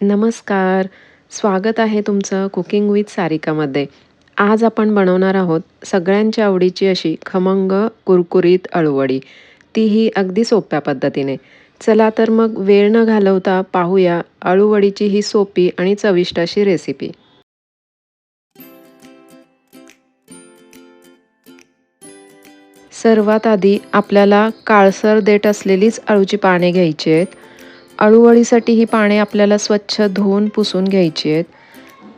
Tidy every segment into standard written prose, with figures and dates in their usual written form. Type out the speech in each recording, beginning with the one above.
नमस्कार. स्वागत आहे तुमचं कुकिंग विथ सारिकामध्ये. आज आपण बनवणार आहोत सगळ्यांच्या आवडीची अशी खमंग कुरकुरीत अळूवडी. तीही अगदी सोप्या पद्धतीने. चला तर मग वेळ न घालवता पाहूया अळूवडीची ही सोपी आणि चविष्ट अशी रेसिपी. सर्वात आधी आपल्याला काळसर देठ असलेलीच अळूची पाने घ्यायची आहेत. अळूवडीसाठी ही पाने आपल्याला स्वच्छ धुवून पुसून घ्यायची आहेत.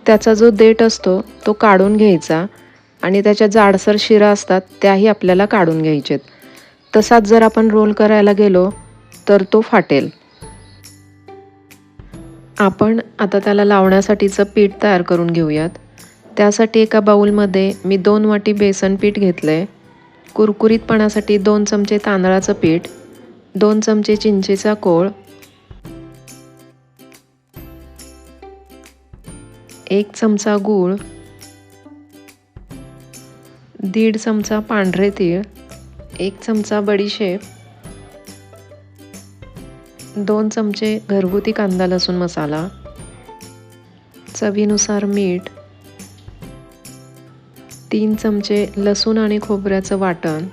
त्याचा जो देठ असतो तो काढून घ्यायचा आणि त्याच्या जाडसर शिरा असतात त्याही आपल्याला काढून घ्यायचेत. तसाच जर आपण रोल करायला गेलो तर तो फाटेल. आपण आता त्याला लावण्यासाठीचं पीठ तयार करून घेऊयात. त्यासाठी एका बाउलमध्ये मी 2 वाटी बेसन पीठ घेतलंय. कुरकुरीतपणासाठी 2 चमचे तांदळाचं पीठ, 2 चमचे चिंचेचा कोळ, 1 चमचा गूळ, 1.5 चमचा पांढरे तीळ, 1 चमचा बडीशेप, 2 चमचे घरगुती कांदा लसूण मसाला, चवीनुसार मीठ, 3 चमचे लसूण आणि खोबऱ्याचं वाटण,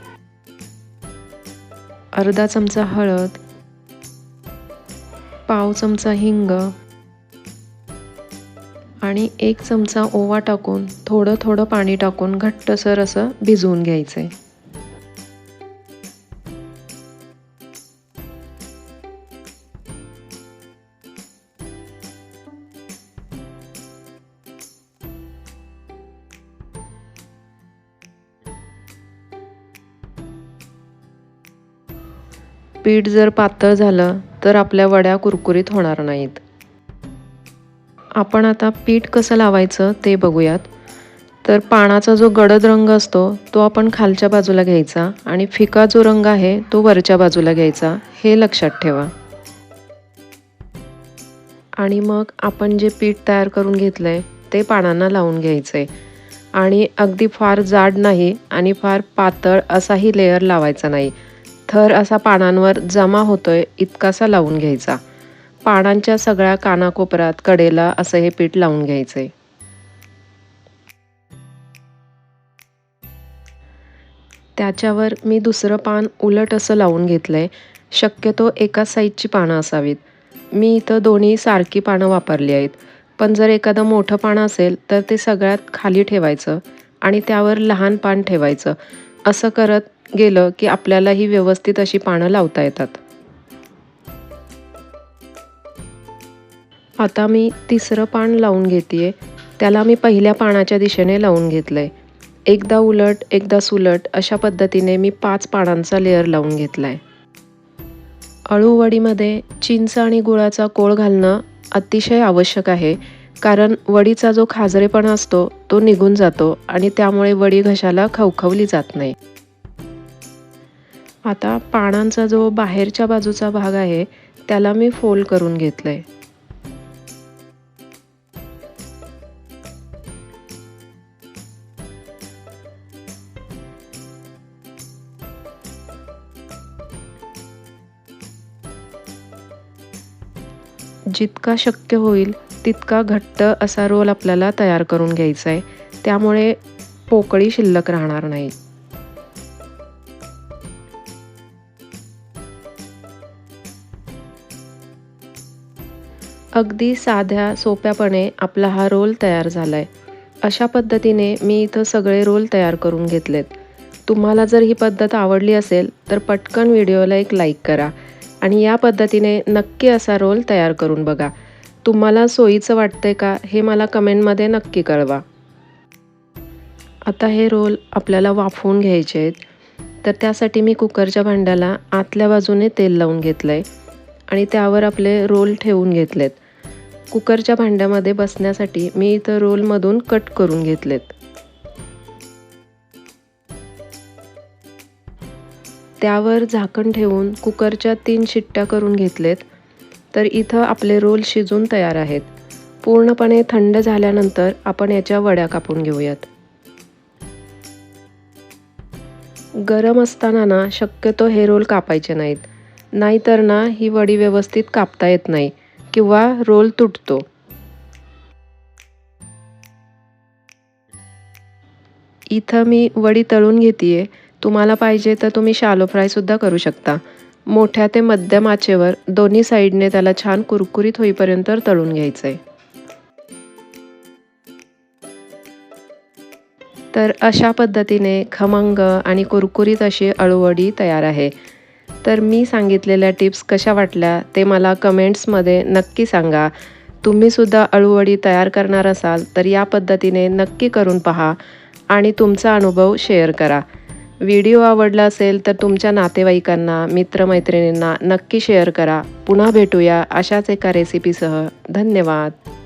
अर्धा चमचा हळद, पाव चमचा हिंग आणि 1 चमचा ओवा टाकून थोडं थोडं पाणी टाकून घट्टसर असं भिजवून घ्यायचंय. पीठ जर पातळ झालं तर आपल्या वड्या कुरकुरीत होणार नाहीत. आपण आता पीठ कसं लावायचं ते बघूयात. तर पानाचा जो गडद रंग असतो तो आपण खालच्या बाजूला घ्यायचा आणि फिका जो रंग आहे तो वरच्या बाजूला घ्यायचा, हे लक्षात ठेवा. आणि मग आपण जे पीठ तयार करून घेतलंय ते पानांना लावून घ्यायचंय आणि अगदी फार जाड नाही आणि फार पातळ असाही लेयर लावायचा नाही. थर असा पानांवर जमा होतोय इतकासा लावून घ्यायचा. पानांच्या सगळ्या कानाकोपऱ्यात कडेला असं हे पीठ लावून घ्यायचंय. त्याच्यावर मी दुसरं पान उलट असं लावून घेतलंय. शक्यतो एकाच साईजची पानं असावीत. मी इथं दोन्ही सारखी पानं वापरली आहेत. पण जर एखादं मोठं पान असेल तर ते सगळ्यात खाली ठेवायचं आणि त्यावर लहान पान ठेवायचं. असं करत गेलं की आपल्याला ही व्यवस्थित अशी पानं लावता येतात. आता मी तिसरं पान लावून घेतेय. त्याला मी पहिल्या पानाच्या दिशेने लावून घेतलंय. एकदा उलट एकदा सुलट अशा पद्धतीने मी 5 पानांचा लेयर लावून घेतलाय. अळूवडीमध्ये चिंच आणि गुळाचा कोळ घालणं अतिशय आवश्यक आहे, कारण वडीचा जो खाजरेपणा असतो तो निघून जातो आणि त्यामुळे वडी घशाला खवखवली जात नाही. आता पानांचा जो बाहेरच्या बाजूचा भाग आहे त्याला मी फोल्ड करून घेतलंय. जितका शक्य होईल तितका घट्ट असा रोल आपल्याला तयार करून घ्यायचा आहे. त्यामुळे पोकळी शिल्लक राहणार नाही. अगदी साध्या सोप्यापणे आपला हा रोल तयार झालाय. अशा पद्धतीने मी इथं सगळे रोल तयार करून घेतलेत. तुम्हाला जर ही पद्धत आवडली असेल तर पटकन व्हिडिओला एक लाईक करा आणि या पद्धतीने नक्की असा रोल तयार करून बघा. तुम्हाला सोयीचं वाटतंय का हे मला कमेंटमध्ये नक्की कळवा. आता हे रोल आपल्याला वाफवून घ्यायचे आहेत. तर त्यासाठी मी कुकरच्या भांड्याला आतल्या बाजूने तेल लावून घेतलंय आणि त्यावर आपले रोल ठेवून घेतलेत. कुकरच्या भांड्यामध्ये बसण्यासाठी मी इथं रोलमधून कट करून घेतलेत. त्यावर झाकण ठेवून कुकरच्या 3 शिट्ट्या करून घेतलेत. तर इथं आपले रोल शिजून तयार आहेत. पूर्णपणे थंड झाल्यानंतर आपण याच्या वड्या कापून घेऊयात. गरम असताना ना शक्यतो हे रोल कापायचे नाहीत, नाहीतर ना ही वडी व्यवस्थित कापता येत नाही. किंवा रोल तुटतो. इथं मी वडी तळून घेते. तुम्हाला पाहिजे तर तुम्ही शॅलो फ्रायसुद्धा करू शकता. मोठ्या ते मध्यम आचेवर दोन्ही साईडने त्याला छान कुरकुरीत होईपर्यंत तळून घ्यायचं आहे. तर अशा पद्धतीने खमंग आणि कुरकुरीत अशी अळूवडी तयार आहे. तर मी सांगितलेल्या टिप्स कशा वाटल्या ते मला कमेंट्समध्ये नक्की सांगा. तुम्हीसुद्धा अळूवडी तयार करणार असाल तर या पद्धतीने नक्की करून पहा आणि तुमचा अनुभव शेअर करा. व्हिडिओ आवडला असेल तर तुमच्या नातेवाईकांना, मित्रमैत्रिणींना नक्की शेअर करा. पुन्हा भेटूया अशाच एका रेसिपीसह. धन्यवाद.